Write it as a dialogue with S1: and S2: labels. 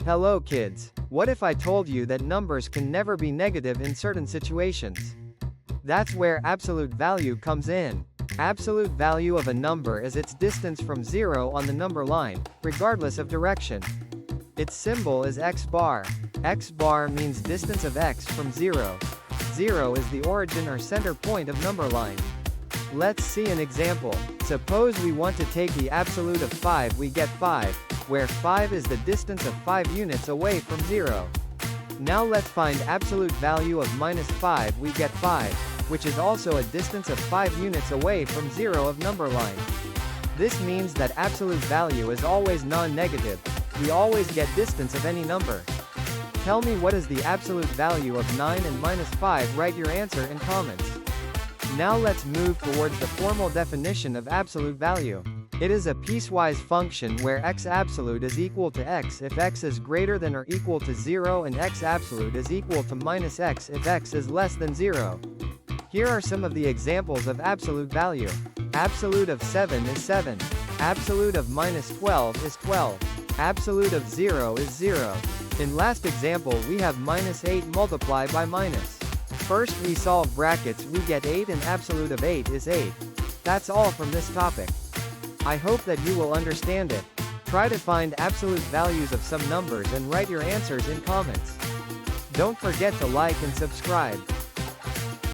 S1: Hello kids, what if I told you that numbers can never be negative in certain situations? That's where absolute value comes in. Absolute value of a number is its distance from 0 on the number line, regardless of direction. Its symbol is x bar. X bar means distance of x from 0. 0 is the origin or center point of number line. Let's see an example. Suppose we want to take the absolute of 5, we get 5, where 5 is the distance of 5 units away from 0. Now let's find absolute value of -5, we get 5, which is also a distance of 5 units away from 0 of number line. This means that absolute value is always non-negative, we always get distance of any number. Tell me what is the absolute value of 9 and -5, write your answer in comments. Now let's move towards the formal definition of absolute value. It is a piecewise function where x absolute is equal to x if x is greater than or equal to 0 and x absolute is equal to minus x if x is less than 0. Here are some of the examples of absolute value. Absolute of 7 is 7. Absolute of -12 is 12. Absolute of 0 is 0. In last example we have -8 multiplied by minus. First we solve brackets, we get 8 and absolute of 8 is 8. That's all from this topic. I hope that you will understand it. Try to find absolute values of some numbers and write your answers in comments. Don't forget to like and subscribe.